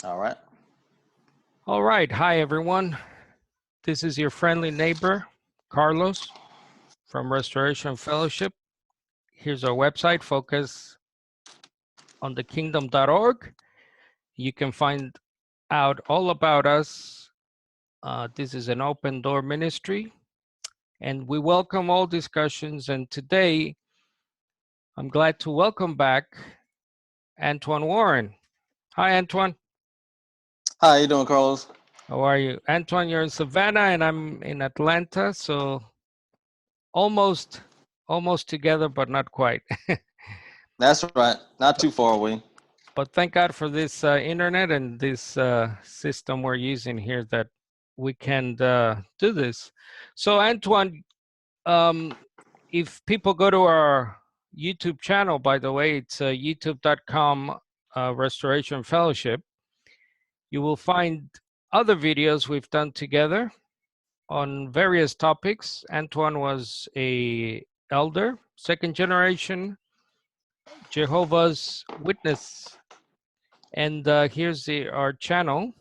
All right. All right. Hi, everyone. This is your friendly neighbor, Carlos from Restoration Fellowship. Here's our website, focus on the kingdom.org. You can find out all about us. This is an open door ministry, and we welcome all discussions. And today, I'm glad to welcome back Antwan Warren. Hi, Antwan. Hi, how you doing, Carlos? How are you? Antwan, you're in Savannah, and I'm in Atlanta, so almost together, but not quite. That's right. Not too but, far away. but thank God for this internet and this system we're using here that we can do this. So Antwan, um, if people go to our YouTube channel, by the way, it's youtube.com Restoration Fellowship, you will find other videos we've done together on various topics. Antwan was a elder, second generation Jehovah's Witness. And here's our channel.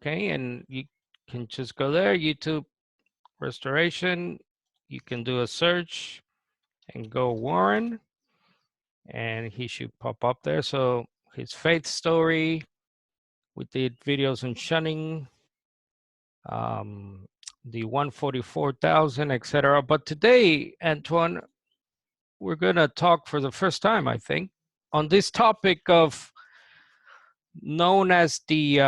Okay, and you can just go there, YouTube Restoration. You can do a search and go Warren, and he should pop up there. So his faith story, we did videos on shunning, the 144,000, etc. But today, Antwan, we're going to talk for the first time, I think, on this topic of known as the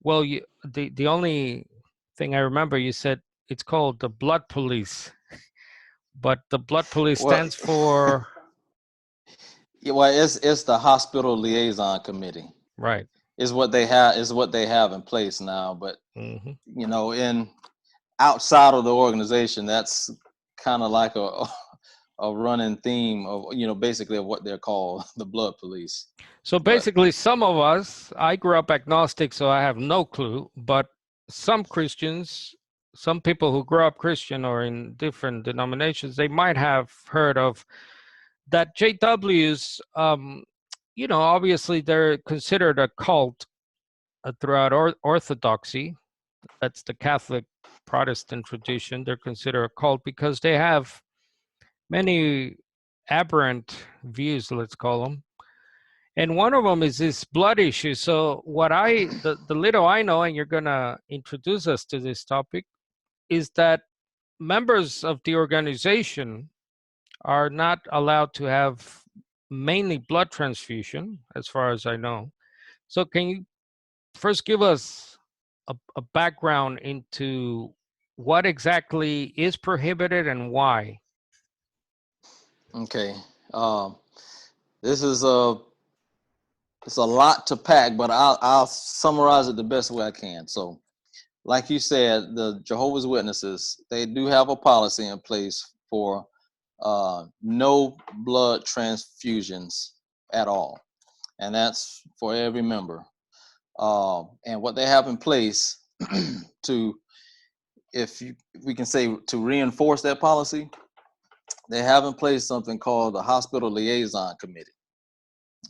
well, the only thing I remember you said it's called the Blood Police, but the Blood Police Well, stands for yeah, well, it's the Hospital Liaison Committee. right. Is what they have in place now. But Hmm. in outside of the organization, that's kind of like a running theme of basically of what they're called, the Blood Police. So But basically, some of us, I grew up agnostic, so I have no clue, but some Christians, some people who grew up Christian or in different denominations, they might have heard of that JWs. Obviously they're considered a cult throughout Orthodoxy. That's the Catholic Protestant tradition. They're considered a cult because they have many aberrant views, let's call them. And one of them is this blood issue. So the little I know, and you're going to introduce us to this topic, is that members of the organization are not allowed to have mainly blood transfusion, as far as I know. So can you first give us a background into what exactly is prohibited and why? okay, um, this is it's a lot to pack, but I'll summarize it the best way I can. So, like you said, the Jehovah's Witnesses, they do have a policy in place for no blood transfusions at all, and that's for every member. And what they have in place to, if we can say, to reinforce that policy, they have in place something called the Hospital Liaison Committee.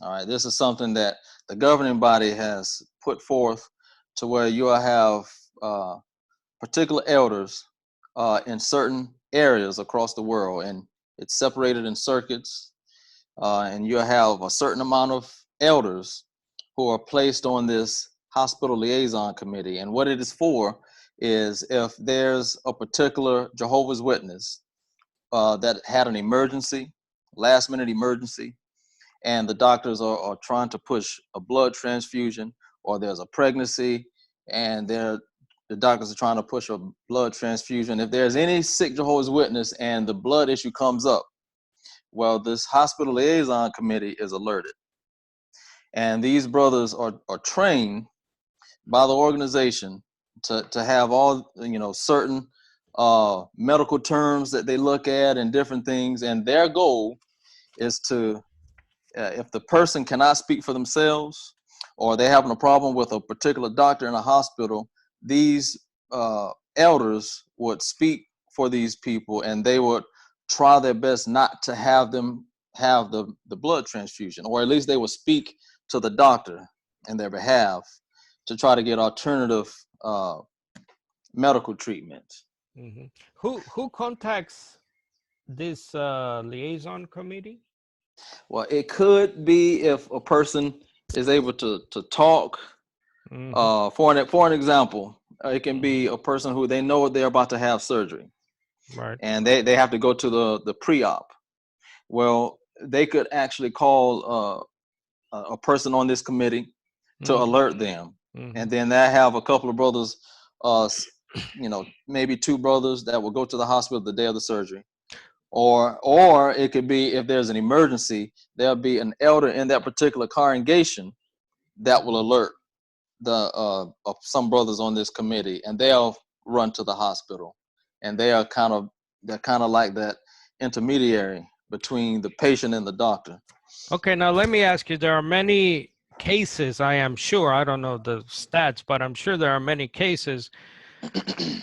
All right, this is something that the governing body has put forth to where you will have particular elders in certain areas across the world, and it's separated in circuits, and you have a certain amount of elders who are placed on this Hospital Liaison Committee. And what it is for is if there's a particular Jehovah's Witness that had an emergency, last minute emergency, and the doctors are trying to push a blood transfusion, or there's a pregnancy and the doctors are trying to push a blood transfusion. If there's any sick Jehovah's Witness and the blood issue comes up, well, this Hospital Liaison Committee is alerted. And these brothers are trained by the organization to have all, certain medical terms that they look at and different things. And their goal is to, if the person cannot speak for themselves, or they're having a problem with a particular doctor in a hospital, these elders would speak for these people, and they would try their best not to have them have the blood transfusion, or at least they will speak to the doctor in their behalf to try to get alternative medical treatment. Hmm. Who contacts this liaison committee? Well, it could be if a person is able to talk. Hmm. For an example, it can Hmm. be a person who they know they're about to have surgery, Right. and they have to go to the pre-op. Well, they could actually call a person on this committee to Hmm. alert them, Hmm. and then they have a couple of brothers, maybe two brothers that will go to the hospital the day of the surgery. Or it could be if there's an emergency, there'll be an elder in that particular congregation that will alert the of some brothers on this committee, and they'll run to the hospital, and they're kind of like that intermediary between the patient and the doctor. Okay, now let me ask you, there are many cases, I am sure, I don't know the stats, but I'm sure there are many cases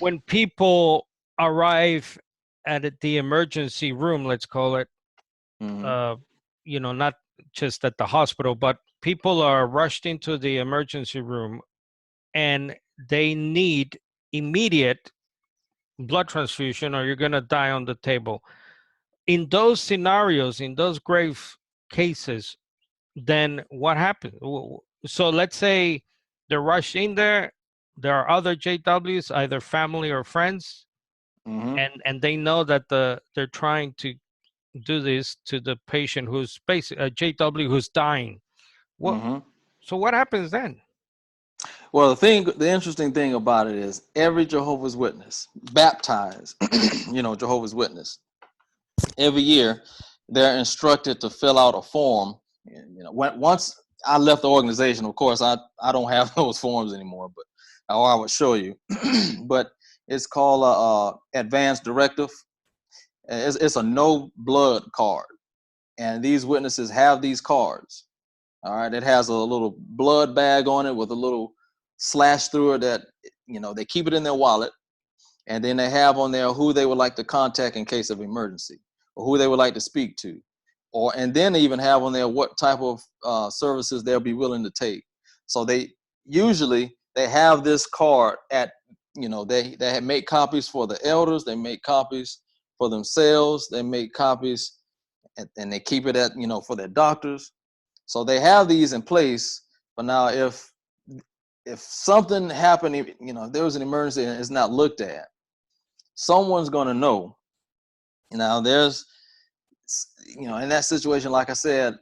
when people arrive at the emergency room, let's call it, Hmm. uh, not just at the hospital, but people are rushed into the emergency room and they need immediate blood transfusion or you're going to die on the table. In those scenarios, in those grave cases, then what happens? So let's say they're rushed in there. There are other JWs, either family or friends, Hmm. and they know that they're trying to do this to the patient who's a JW who's dying. What? Hmm. So what happens then? Well, the interesting thing about it is every Jehovah's Witness baptized, Jehovah's Witness, every year they're instructed to fill out a form. Once I left the organization, of course, I don't have those forms anymore, but or I would show you. But it's called a advanced directive. It's a no blood card, and these witnesses have these cards. All right, it has a little blood bag on it with a little slash through it that they keep it in their wallet, and then they have on there who they would like to contact in case of emergency, or who they would like to speak to, and then they even have on there what type of services they'll be willing to take. So they have this card at they make copies for the elders, they make copies for themselves, they make copies, and they keep it at for their doctors. So they have these in place. But now if something happened, if there was an emergency and it's not looked at, someone's going to know. Now there's, in that situation, like I said,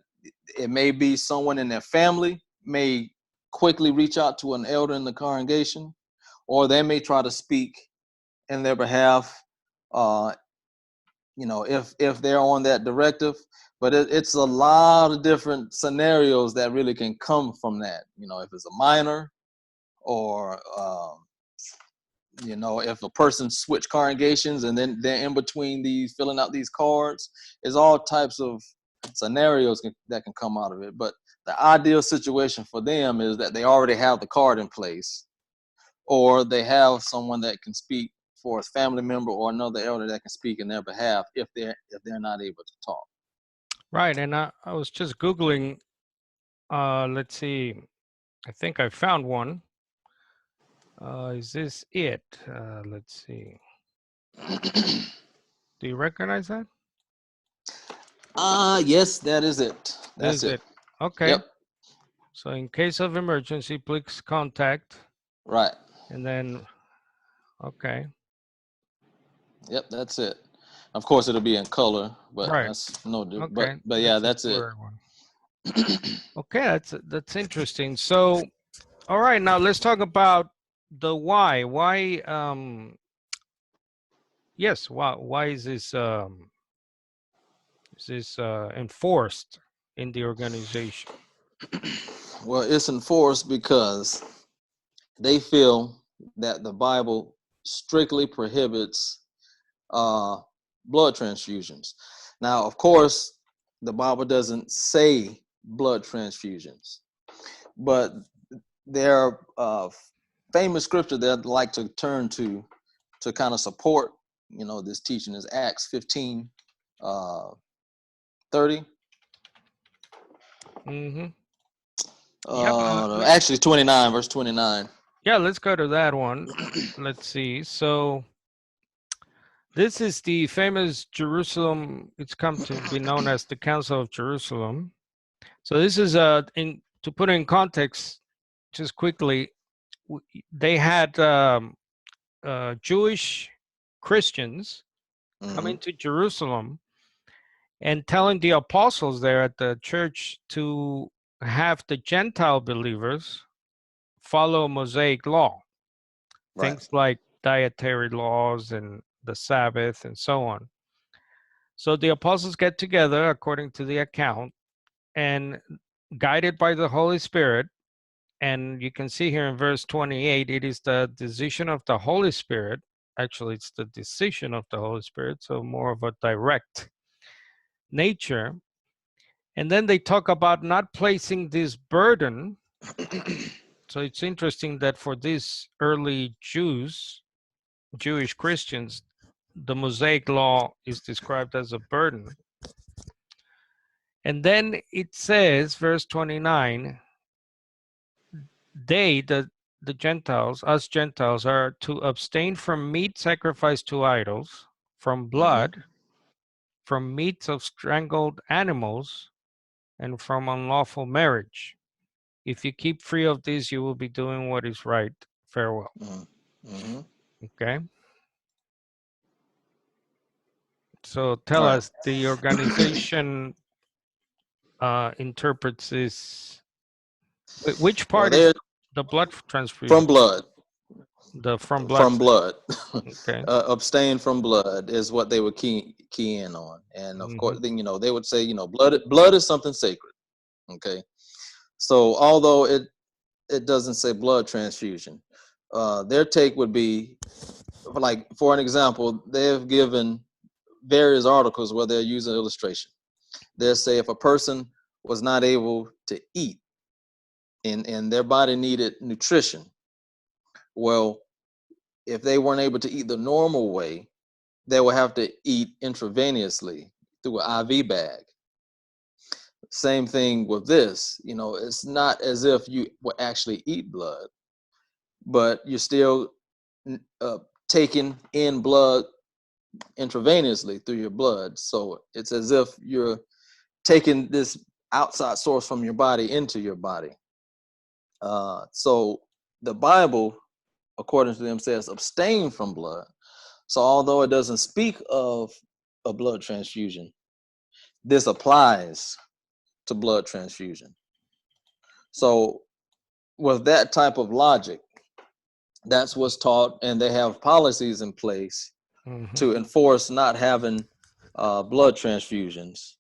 it may be someone in their family may quickly reach out to an elder in the congregation, or they may try to speak in their behalf, uh, if they're on that directive. But it's a lot of different scenarios that really can come from that. If it's a minor, or if a person switch congregations and then they're in between these filling out these cards, there's all types of scenarios that can come out of it. But the ideal situation for them is that they already have the card in place, or they have someone that can speak for a family member or another elder that can speak in their behalf if they're not able to talk. Right, and I was just Googling, let's see, I think I found one. Is this it? Let's see. Do you recognize that? Yes, that is it. This That's is it. it. Okay. Yep. So in case of emergency, please contact, Right. and then, okay. Yep, that's it. Of course, it'll be in color, but Right. that's no different. Okay. But yeah, That's a that's it. blurry one. Okay, that's interesting. So, all right, now let's talk about the why. Why yes, why is this enforced in the organization? Well, it's enforced because they feel that the Bible strictly prohibits uh, blood transfusions. Now, of course, the Bible doesn't say blood transfusions, but there are famous scripture that I'd like to turn to kind of support this teaching is Acts 15, 30. Mm-hmm. Yeah, Actually, 29, verse 29. yeah, let's go to that one. Let's see. So this is the famous Jerusalem. It's come to be known as the Council of Jerusalem. So this is to put it in context, just quickly, they had Jewish Christians coming to Jerusalem and telling the apostles there at the church to have the Gentile believers follow Mosaic law, Right. things like dietary laws and the Sabbath and so on. So the apostles get together, according to the account, and guided by the Holy Spirit. And you can see here in verse 28, it is the decision of the Holy Spirit. Actually, it's the decision of the Holy Spirit, so more of a direct nature. And then they talk about not placing this burden. So it's interesting that for these early Jewish Christians, the Mosaic law is described as a burden. And then it says, verse 29, they, the Gentiles, us Gentiles, are to abstain from meat sacrificed to idols, from blood, from meats of strangled animals, and from unlawful marriage. If you keep free of these, you will be doing what is right. Farewell. Okay. So tell Right. us, the organization interprets this. Which Well, part is they're the blood transfusion? from blood. The from blood. From blood. Okay. Abstain from blood is what they would key in on. And of course, Mm-hmm. then, they would say, blood is something sacred. Okay. So although it doesn't say blood transfusion, their take would be, like, for an example, they've given various articles where they're using illustration. They'll say if a person was not able to eat and their body needed nutrition, well, if they weren't able to eat the normal way, they will have to eat intravenously through an IV bag. Same thing with this. It's not as if you will actually eat blood, but you're still taking in blood intravenously through your blood. So it's as if you're taking this outside source from your body into your body. So the Bible, according to them, says abstain from blood. So although it doesn't speak of a blood transfusion, this applies to blood transfusion. So with that type of logic, that's what's taught, and they have policies in place to enforce not having blood transfusions.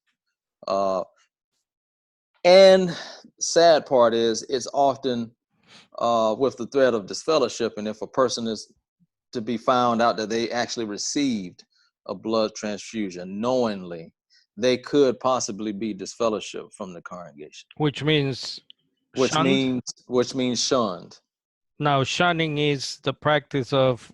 And sad part is it's often with the threat of disfellowship, and if a person is to be found out that they actually received a blood transfusion knowingly, they could possibly be disfellowshipped from the congregation. Which means Which shunned. means shunned. Now, shunning is the practice of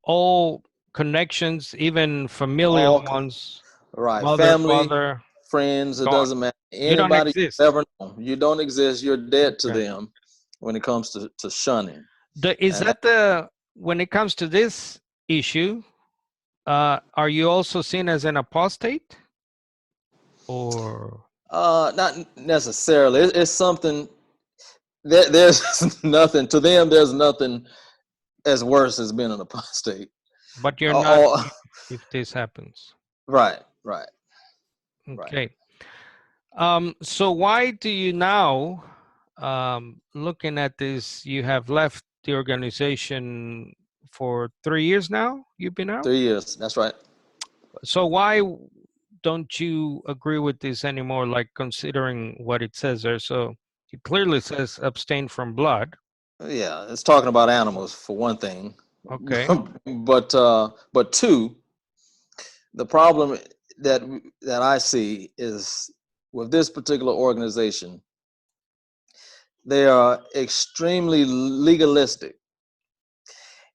all connections, even familial All ones, right, mother, family, father, friends, it gone. doesn't matter. You don't Anybody you exist. ever know, you don't exist. You're dead to Okay. them when it comes to shunning. Is And that when it comes to this issue, are you also seen as an apostate? Or not necessarily. It's something. There's nothing to them. There's nothing as worse as being an apostate. but you're not Oh, if this happens. right. Okay. So why do you now, looking at this, you have left the organization for 3 years now? You've been out? 3 years. That's right. So why don't you agree with this anymore, like considering what it says there? So it clearly says abstain from blood. Yeah, it's talking about animals for one thing. Okay. but two, the problem that I see is with this particular organization, they are extremely legalistic,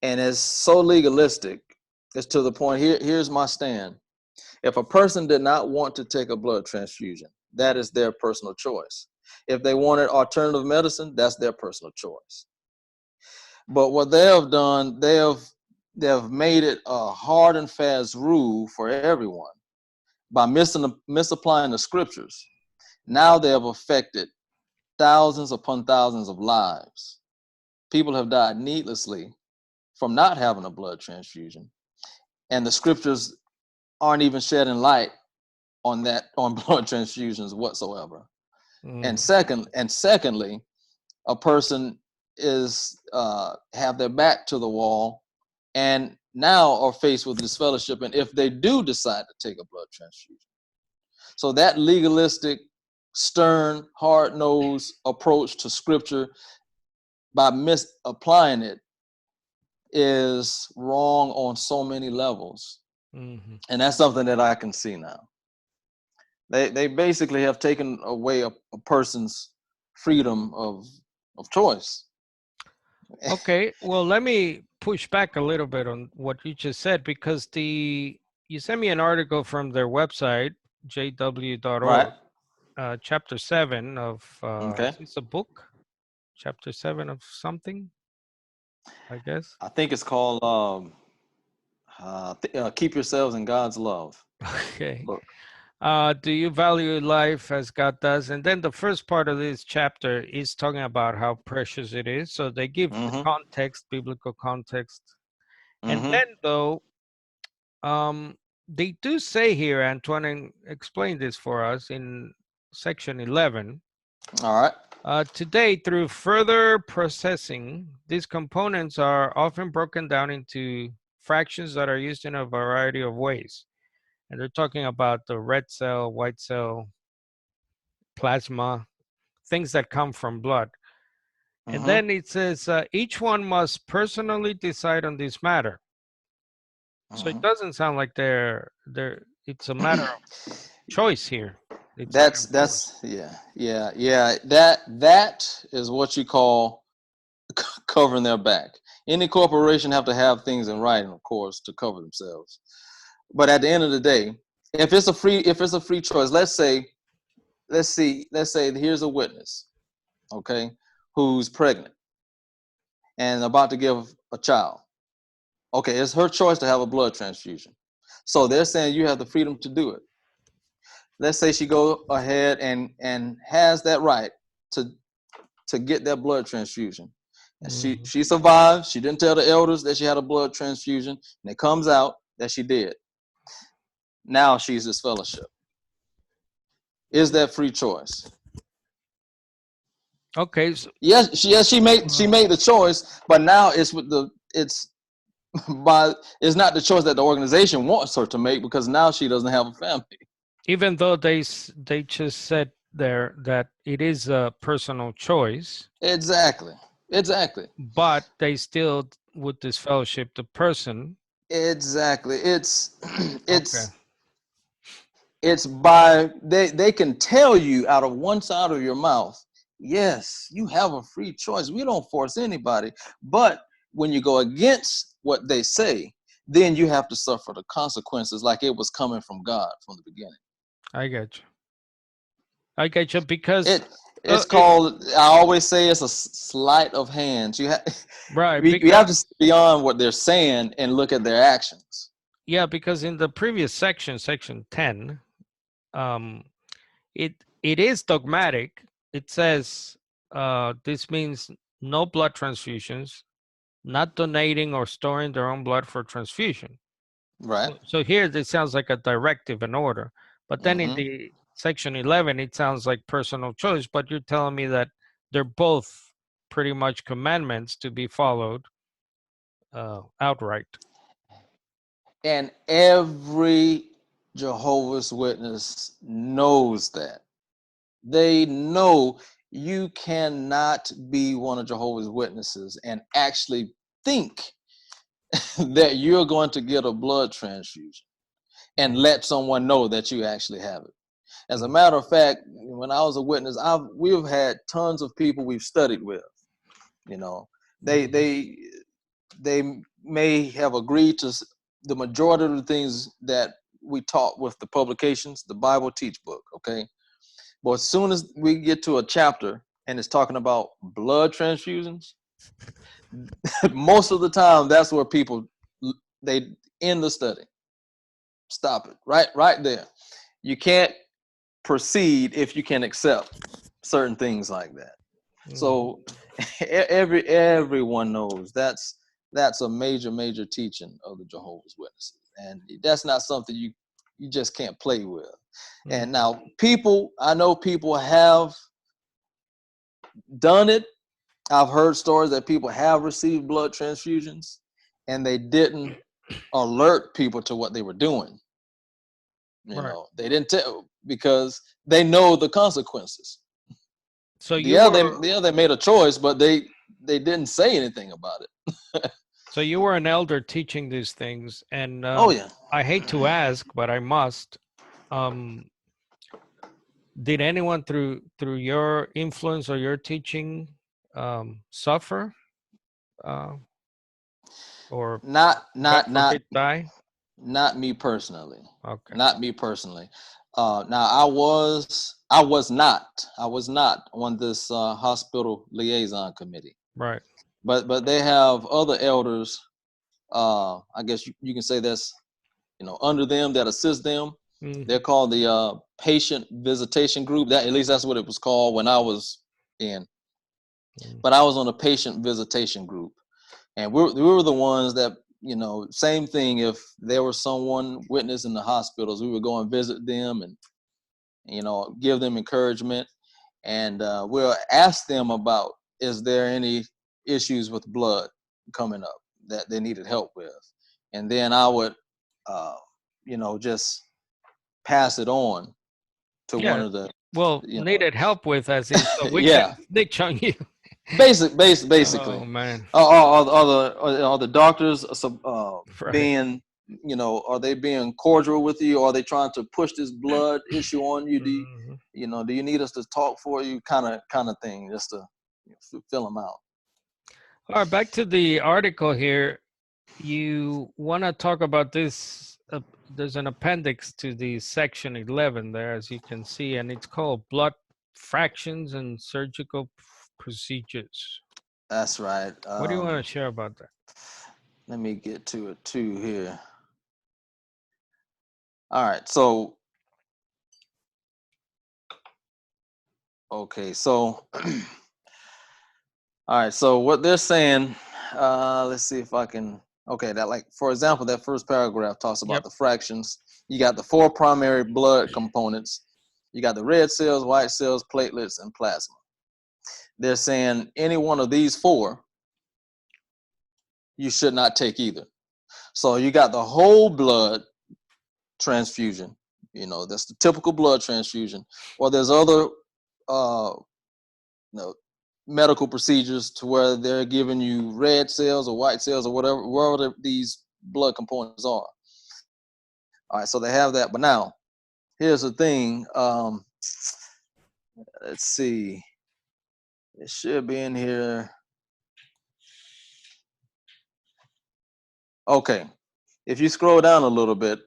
and it's so legalistic. It's to the point. Here's my stand: if a person did not want to take a blood transfusion, that is their personal choice. If they wanted alternative medicine, that's their personal choice. But what they have done, they have made it a hard and fast rule for everyone by misapplying the scriptures. Now they have affected thousands upon thousands of lives. People have died needlessly from not having a blood transfusion, and the scriptures aren't even shedding light on blood transfusions whatsoever. And secondly, a person is have their back to the wall and now are faced with disfellowship, and if they do decide to take a blood transfusion. So that legalistic, stern, hard-nosed approach to scripture, by misapplying it, is wrong on so many levels. And that's something that I can see now. They basically have taken away a person's freedom of choice. Okay, well, let me push back a little bit on what you just said, because you sent me an article from their website, jw.org, Right. chapter 7 of, Okay. it's a book, chapter 7 of something, I guess. I think it's called Keep Yourselves in God's Love. Okay. Book. Do you value life as God does? And then the first part of this chapter is talking about how precious it is. So they give the context, biblical context. And then, though, they do say here, Antwan explained this for us in section 11. All right. Today, through further processing, these components are often broken down into fractions that are used in a variety of ways. And they're talking about the red cell, white cell, plasma, things that come from blood. And then it says, each one must personally decide on this matter. So it doesn't sound like it's a matter of choice here. It's that is what you call covering their back. Any corporation have to have things in writing, of course, to cover themselves. But at the end of the day, if it's a free choice, let's say here's a witness, okay, who's pregnant and about to give a child. Okay, it's her choice to have a blood transfusion. So they're saying you have the freedom to do it. Let's say she go ahead and has that right to get that blood transfusion. And she survived. She didn't tell the elders that she had a blood transfusion, and it comes out that she did. Now she's disfellowship. Is that free choice? Okay. So, yes, she made the choice, but now it's not the choice that the organization wants her to make, because now she doesn't have a family. Even though they just said there that it is a personal choice. Exactly. But they still would disfellowship the person. Exactly. It's by they can tell you out of one side of your mouth, yes, you have a free choice. We don't force anybody. But when you go against what they say, then you have to suffer the consequences, like it was coming from God from the beginning. I get you because it's called. I always say it's a sleight of hand. You have right. We have to see beyond what they're saying and look at their actions. Yeah, because in the previous section 10, it is dogmatic. It says this means no blood transfusions, not donating or storing their own blood for transfusion. Right. So here it sounds like a directive and order, but then in the section 11 it sounds like personal choice. But you're telling me that they're both pretty much commandments to be followed outright. And every Jehovah's Witness knows that. They know you cannot be one of Jehovah's Witnesses and actually think that you're going to get a blood transfusion and let someone know that you actually have it. As a matter of fact, when I was a witness, we've had tons of people we've studied with. They may have agreed to the majority of the things that we taught with the publications, the Bible Teach book, okay? But as soon as we get to a chapter and it's talking about blood transfusions, most of the time that's where people, they end the study. Stop it right there. You can't proceed if you can accept certain things like that. So everyone knows that's a major teaching of the Jehovah's Witnesses, and that's not something you just can't play with. And now I know people have done it. I've heard stories that people have received blood transfusions and they didn't alert people to what they were doing. You know, they didn't tell because they know the consequences. So they made a choice, but they didn't say anything about it. So you were an elder teaching these things, and Oh yeah. I hate to ask, but I must. Did anyone through your influence or your teaching suffer, or Not die? Not me personally. Okay. Not me personally. Now I was not on this hospital liaison committee. Right. But they have other elders. I guess you can say that's under them that assist them. They're called the patient visitation group. That at least that's what it was called when I was in. But I was on a patient visitation group, and we were the ones that same thing. If there was someone witness in the hospitals, we would go and visit them and give them encouragement, and we'll ask them about, is there any issues with blood coming up that they needed help with, and then I would just pass it on to one of the needed help with, as in, so we yeah, can snitch on you. Basically. Oh man. Are the doctors Right. being are they being cordial with you, or are they trying to push this blood issue on you? Do you need us to talk for you, kind of thing, just to fill them out. All right, back to the article here. You want to talk about this? There's an appendix to the section 11 there, as you can see, and it's called Blood Fractions and Surgical Procedures. That's right. What do you want to share about that? Let me get to it too here. All right, so okay, so all right, so what they're saying, let's see if I can, okay, that, like, for example, that first paragraph talks about the fractions. You got the 4 primary blood components. You got the red cells, white cells, platelets, and plasma. They're saying any one of these 4, you should not take either. So you got the whole blood transfusion, that's the typical blood transfusion, or there's other medical procedures to where they're giving you red cells or white cells or wherever these blood components are. All right, so they have that. But now, here's the thing. Let's see. It should be in here. Okay. If you scroll down a little bit.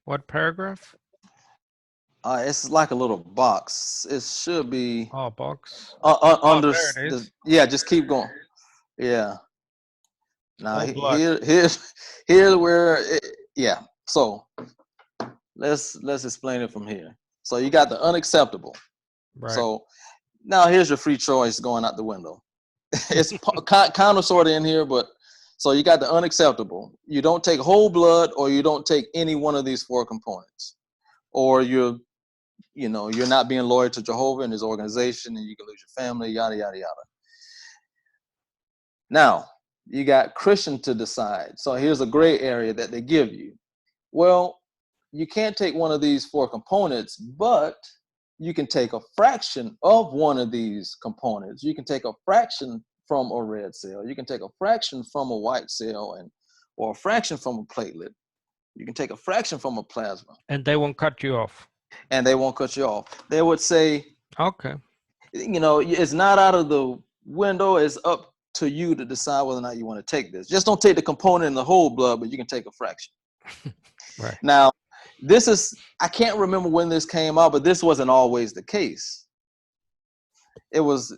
What paragraph? It's like a little box. It should be. Oh, box. Under. There it is. Yeah, just keep going. Yeah. Now here's where. Yeah. So let's explain it from here. So you got the unacceptable. Right. So now here's your free choice going out the window. It's kind of sort of in here, but so you got the unacceptable. You don't take whole blood, or you don't take any one of these 4 components, or you're not being loyal to Jehovah and his organization, and you can lose your family, yada yada yada. Now you got Christian to decide. So here's a gray area that they give you. Well, you can't take one of these 4 components, but you can take a fraction of one of these components. You can take a fraction from a red cell. You can take a fraction from a white cell, or a fraction from a platelet. You can take a fraction from a plasma. And they won't cut you off. And they won't cut you off. They would say, okay, it's not out of the window. It's up to you to decide whether or not you want to take this. Just don't take the component in the whole blood, but you can take a fraction. Right. Now, this is, I can't remember when this came out, but this wasn't always the case. It was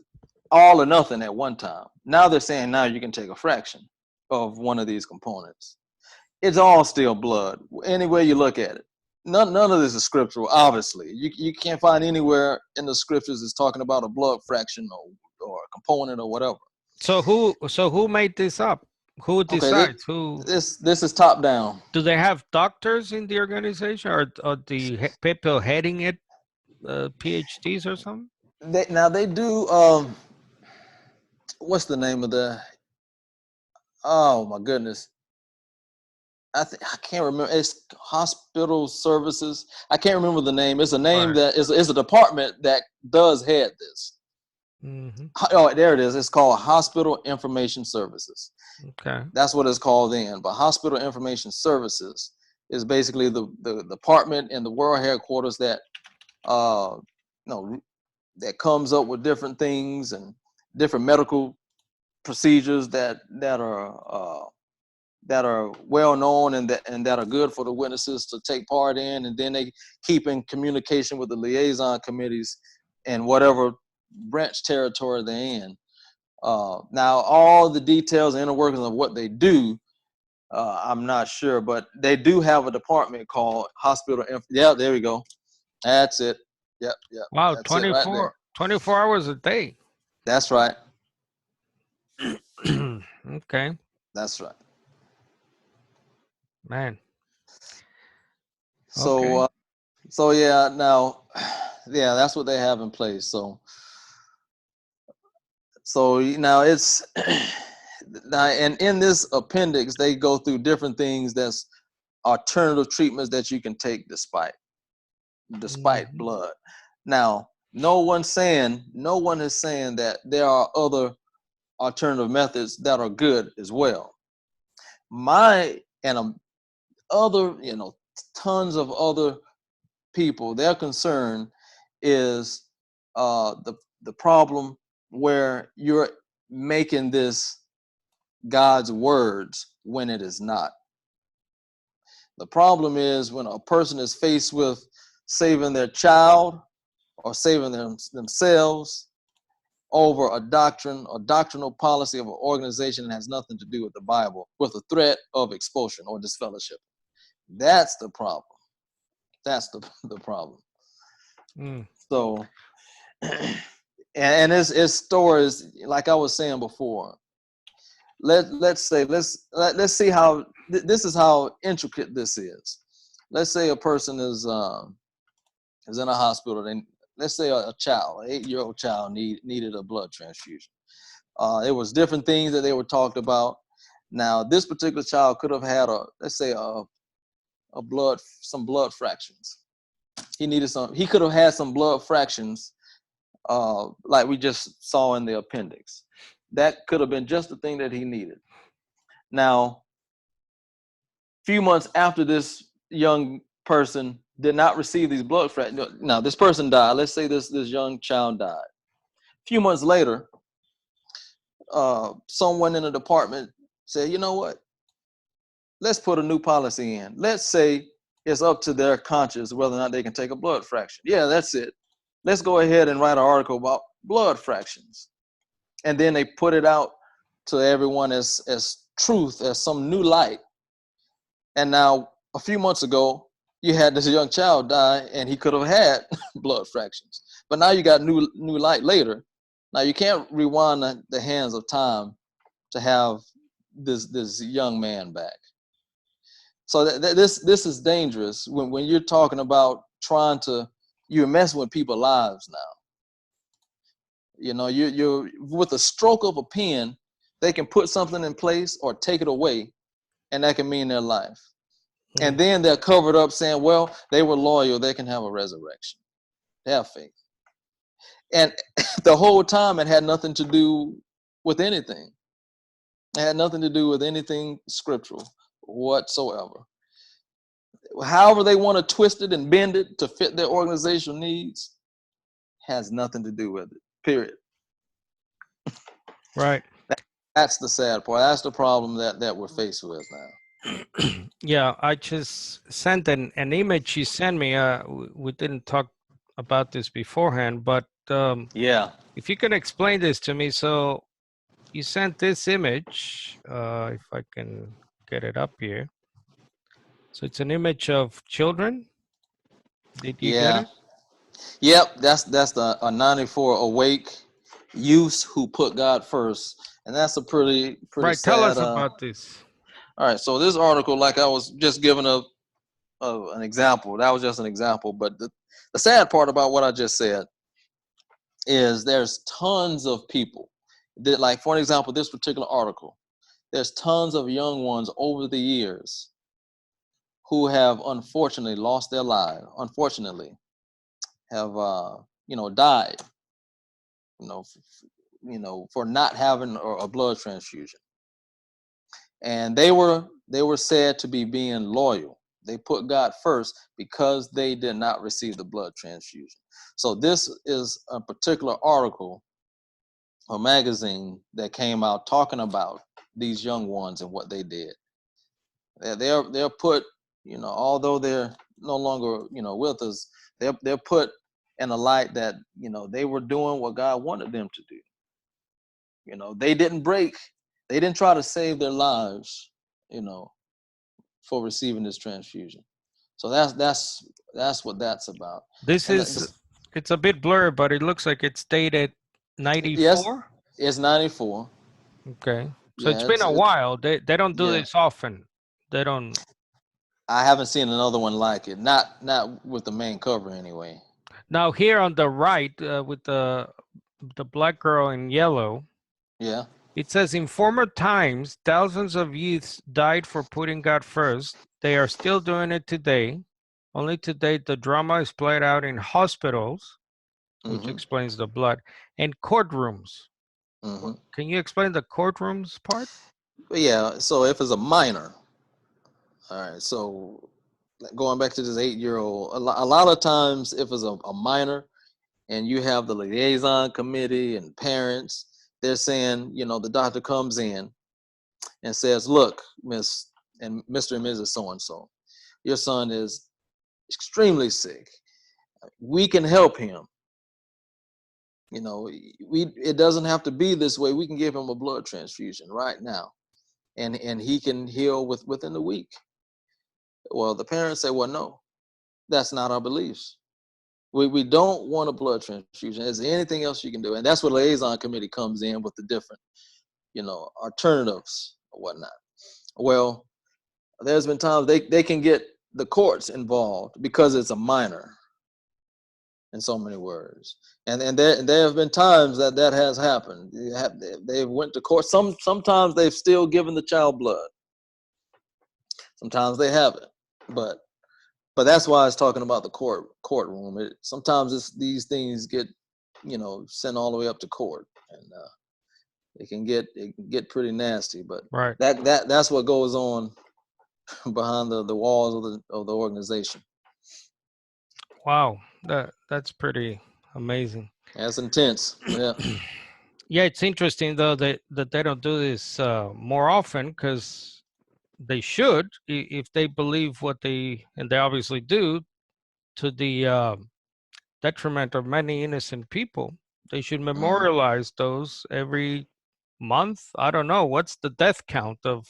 all or nothing at one time. Now they're saying now you can take a fraction of one of these components. It's all still blood, any way you look at it. None of this is scriptural, obviously. You can't find anywhere in the scriptures it's talking about a blood fraction or a component or whatever. So who made this up? Who Okay, decides? Who this is top down. do they have doctors in the organization, or the people heading it, PhDs or something? They do. What's the name of the? Oh my goodness. I can't remember. It's hospital services. I can't remember the name. It's a name Right. that is a department that does head this. Mm-hmm. Oh, there it is. It's called Hospital Information Services. Okay. That's what it's called then. But Hospital Information Services is basically the department in the world headquarters that that comes up with different things and different medical procedures that are well known and that are good for the witnesses to take part in, and then they keep in communication with the liaison committees and whatever branch territory they're in. Now, all the details and inner workings of what they do, I'm not sure, but they do have a department called Hospital. Yeah, there we go. That's it. Yep. Wow, That's it right there. 24 hours a day. That's right. Okay, That's right. man. Okay. So yeah, now, yeah, that's what they have in place. So now it's now, and in this appendix, they go through different things that's alternative treatments that you can take despite Mhm. blood. Now, no one is saying that there are other alternative methods that are good as well. Other, tons of other people, their concern is the problem where you're making this God's words when it is not. The problem is when a person is faced with saving their child or saving themselves over a doctrine or doctrinal policy of an organization that has nothing to do with the Bible, with a threat of expulsion or disfellowship. That's the problem. That's the problem. Mm. So, and it's stories like I was saying before. Let's see how this is how intricate this is. Let's say a person is in a hospital. And let's say a child, an 8-year-old child needed a blood transfusion. It was different things that they were talked about. Now, this particular child could have had some blood fractions. He could have had some blood fractions, like we just saw in the appendix. That could have been just the thing that he needed. Now, a few months after this young person did not receive these blood fractions, now this person died. Let's say this young child died. A few months later, someone in the department said, you know what? Let's put a new policy in. Let's say it's up to their conscience whether or not they can take a blood fraction. Yeah, that's it. Let's go ahead and write an article about blood fractions. And then they put it out to everyone as truth, as some new light. And now, a few months ago, you had this young child die, and he could have had blood fractions. But now you got new light later. Now you can't rewind the hands of time to have this young man back. So this is dangerous when you're talking about you're messing with people's lives now. You're with a stroke of a pen, they can put something in place or take it away, and that can mean their life. And then they're covered up saying, well, they were loyal, they can have a resurrection. They have faith. And the whole time it had nothing to do with anything. It had nothing to do with anything scriptural whatsoever. However they want to twist it and bend it to fit their organizational needs, has nothing to do with it, period. Right. That's the sad part. That's the problem that we're faced with now. Yeah, I just sent an image you sent me. We didn't talk about this beforehand, but Yeah, if you can explain this to me. So you sent this image, if I can get it up here. So it's an image of children. Did you get yeah, it? yep. That's the a 94 awake youths who put God first, and that's a pretty Right. Tell sad. us about this. All right, so this article, like I was just giving an example. That was just an example, but the sad part about what I just said is there's tons of people that, like for example, this particular article. There's tons of young ones over the years who have unfortunately lost their lives. Unfortunately, have died. For not having a blood transfusion, and they were said to be being loyal. They put God first because they did not receive the blood transfusion. So this is a particular article or magazine that came out talking about these young ones and what they did. They're put, although they're no longer, with us, they're put in a light that, they were doing what God wanted them to do. They didn't break, they didn't try to save their lives, you know, for receiving this transfusion. So that's what that's about. This And is, it's a bit blurred, but it looks like it's dated yes, 94. it's 94. Okay. So it's Yeah, been a while. They don't do yeah. this often. They don't. I haven't seen another one like it. Not with the main cover anyway. Now here on the right, with the black girl in yellow, Yeah. it says in former times, thousands of youths died for putting God first. They are still doing it today. Only today, the drama is played out in hospitals, which Mm-hmm. explains the blood, and courtrooms. Mm-hmm. Can you explain the courtrooms part? But yeah, so if it's a minor, all right. So going back to this 8-year-old, a lot of times if it's a minor, and you have the liaison committee and parents, they're saying, the doctor comes in and says, look, Miss and Mr. and Mrs. So and so, your son is extremely sick. We can help him. It doesn't have to be this way. We can give him a blood transfusion right now, and he can heal within a week. Well, the parents say, well, no, that's not our beliefs. We don't want a blood transfusion. Is there anything else you can do? And that's where the liaison committee comes in with the different, alternatives or whatnot. Well, there's been times they can get the courts involved because it's a minor, in so many words. And there have been times that has happened. They went to court. Sometimes they've still given the child blood. Sometimes they haven't. But that's why I was talking about the courtroom. Sometimes these things get, sent all the way up to court, and it can get pretty nasty. But Right. that's what goes on behind the walls of the organization. Wow. That's pretty amazing. That's intense. Yeah. Yeah, it's interesting though that they don't do this more often, because they should, if they believe what they, and they obviously do, to the detriment of many innocent people. They should Hmm. memorialize those every month. I don't know what's the death count of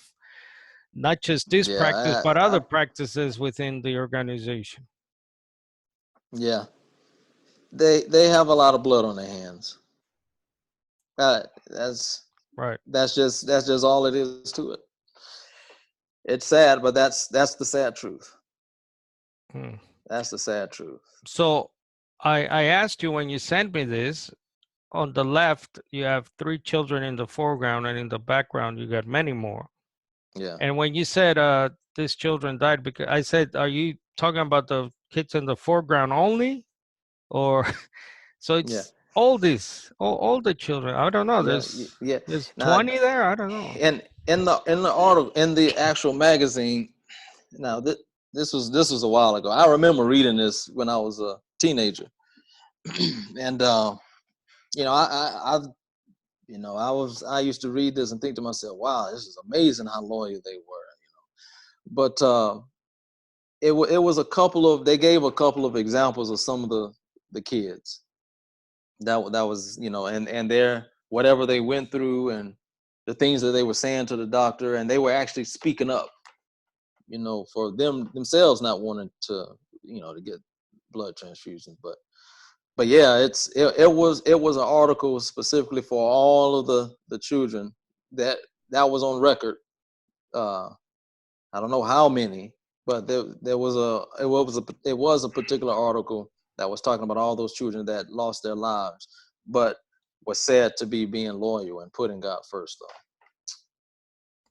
not just this practice Yeah. but other practices within the organization. Yeah. They have a lot of blood on their hands. That's Right. that's just all it is to it. It's sad, but that's the sad truth. Hmm. That's the sad truth. So I asked you when you sent me this, on the left you have 3 children in the foreground, and in the background you got many more. Yeah. And when you said these children died, because I said, are you talking about the kids in the foreground only, or so Yeah. it's all the children? I don't know. Yeah. There's Yeah. there's Now, 20 there. I don't know. in the article, in the actual magazine. Now this was a while ago. I remember reading this when I was a teenager, and I used to read this and think to myself, wow, this is amazing how loyal they were. But it was a couple of, they gave a couple of examples of some of the kids that was, and their whatever they went through and the things that they were saying to the doctor, and they were actually speaking up, for themselves not wanting to, to get blood transfusions. But yeah, it was an article specifically for all of the children that was on record. I don't know how many, but there was it was a particular article that was talking about all those children that lost their lives, but was said to be being loyal and putting God first, though.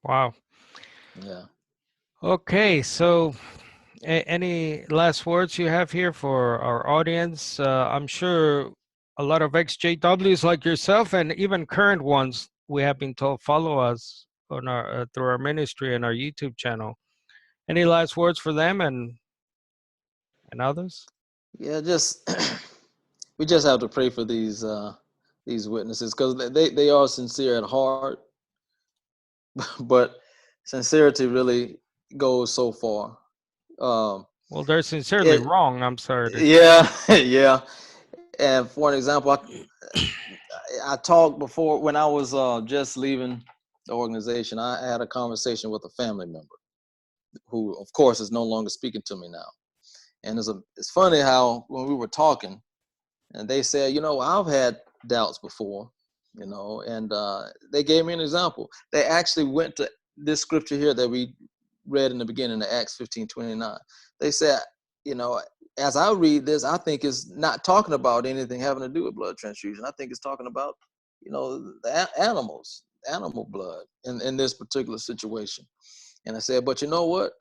Wow. Yeah. Okay, so any last words you have here for our audience? I'm sure a lot of ex-JWs like yourself, and even current ones, we have been told, follow us on our through our ministry and our YouTube channel. Any last words for them and others? Yeah, just we just have to pray for these witnesses, because they are sincere at heart, but sincerity really goes so far. Well, they're sincerely It wrong. I'm sorry to. Yeah, yeah. And for an example, I talked before when I was just leaving the organization. I had a conversation with a family member who, of course, is no longer speaking to me now. And it's funny how when we were talking, and they said, I've had doubts before, and they gave me an example. They actually went to this scripture here that we read in the beginning of Acts 15:29. They said, as I read this, I think it's not talking about anything having to do with blood transfusion. I think it's talking about, the animal blood in this particular situation. And I said, but you know what?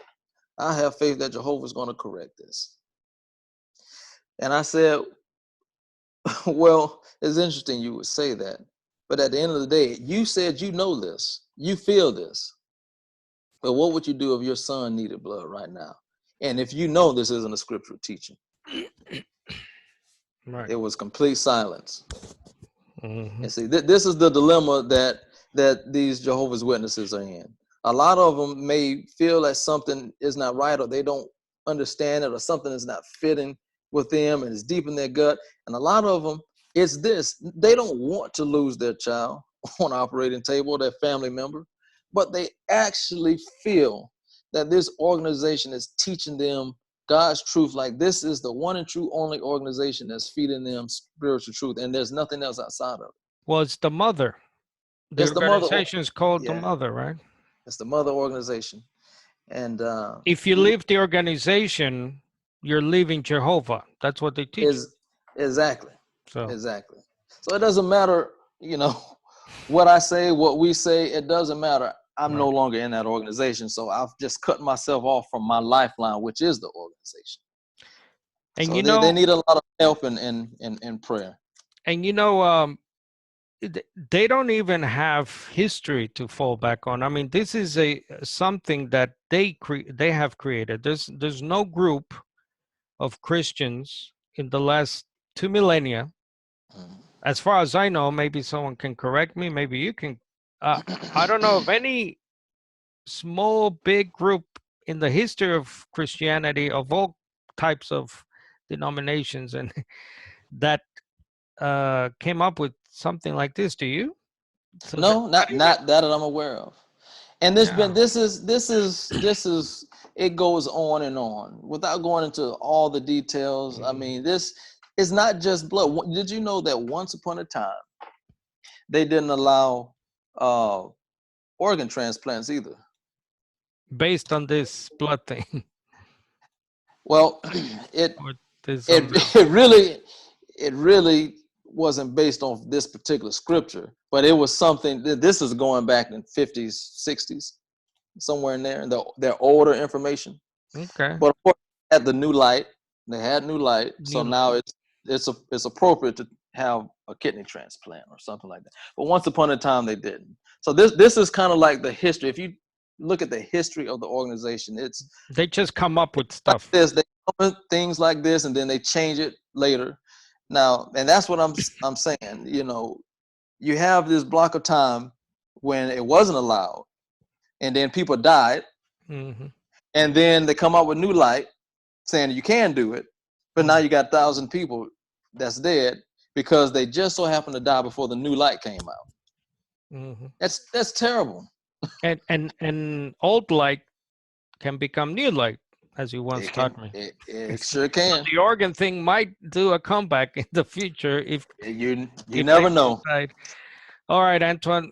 I have faith that Jehovah's going to correct this. And I said, well, it's interesting you would say that. But at the end of the day, you said you know this, you feel this. But what would you do if your son needed blood right now? And if you know this isn't a scriptural teaching? Right. It was complete silence. Mm-hmm. And see, this is the dilemma that these Jehovah's Witnesses are in. A lot of them may feel that something is not right, or they don't understand it, or something is not fitting with them and it's deep in their gut. And a lot of them, it's this. They don't want to lose their child on operating table, their family member, but they actually feel that this organization is teaching them God's truth. Like, this is the one and true only organization that's feeding them spiritual truth, and there's nothing else outside of it. Well, it's the mother. The It's the mother. organization is called the Yeah, mother, right? it's the mother organization. And If you leave the organization, you're leaving Jehovah. That's what they teach. is exactly. So Exactly. So it doesn't matter, what I say, what we say, it doesn't matter. I'm no longer in that organization. So I've just cut myself off from my lifeline, which is the organization. And so they need a lot of help and prayer. And they don't even have history to fall back on. I mean, this is something that they have created. There's no group of Christians in the last 2 millennia, as far as I know. Maybe someone can correct me. Maybe you can. I don't know of any small, big group in the history of Christianity, of all types of denominations, and that came up with something like this. Do you? So No, not that I'm aware of. And this is it goes on and on without going into all the details. I mean, this is not just blood. Did you know that once upon a time they didn't allow organ transplants either? Based on this blood thing. Well, it really wasn't based on this particular scripture, but it was something. This is going back in 50s, 60s, somewhere in there, their older information. Okay. But of course, they had the new light. They had new light, so now it's appropriate to have a kidney transplant or something like that. But once upon a time, they didn't. So this is kind of like the history. If you look at the history of the organization, they just come up with stuff. Like this, they come with things like this, and then they change it later. Now, and that's what I'm saying. You have this block of time when it wasn't allowed, and then people died. Mm-hmm. And then they come out with new light saying you can do it, but now you got 1,000 people that's dead because they just so happened to die before the new light came out. Mm-hmm. That's terrible. And old light can become new light, as you once taught me. It sure can. The organ thing might do a comeback in the future if You if never they know. decide. All right, Antwan.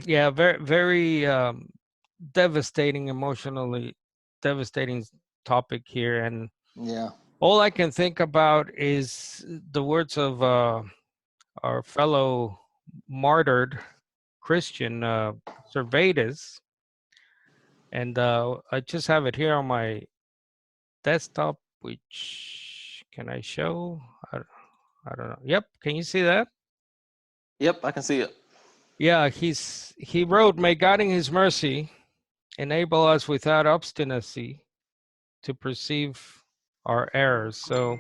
Yeah, very devastating, emotionally devastating topic here, and Yeah. all I can think about is the words of our fellow martyred Christian Servetus, and I just have it here on my desktop. Which can I show? I don't know. Yep, can you see that? Yep, I can see it. Yeah, he wrote, "May God in His mercy enable us without obstinacy to perceive our errors." So,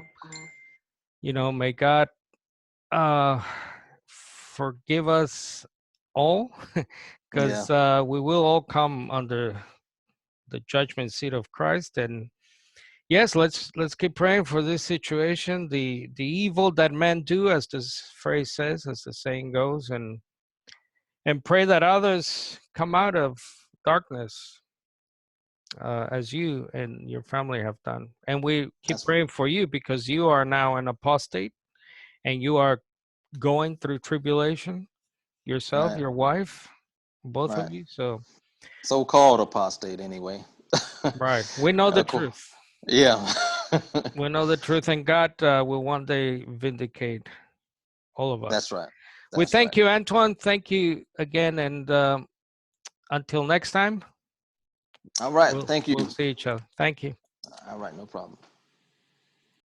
may God forgive us all, Yeah, because we will all come under the judgment seat of Christ. And yes, let's keep praying for this situation, the evil that men do, as this phrase says, as the saying goes, and pray that others come out of darkness, as you and your family have done. And we keep that's praying for you, because you are now an apostate and you are going through tribulation yourself, right. your wife, both Right. of you. So, So-called apostate, anyway. right, we know the Cool. truth. Yeah. We know the truth, and God will one day vindicate all of That's us. right. We That's right. thank you, Antwan. Thank you again, and until next time, All right. we'll Thank you. we'll see each other. Thank you. All right. No problem.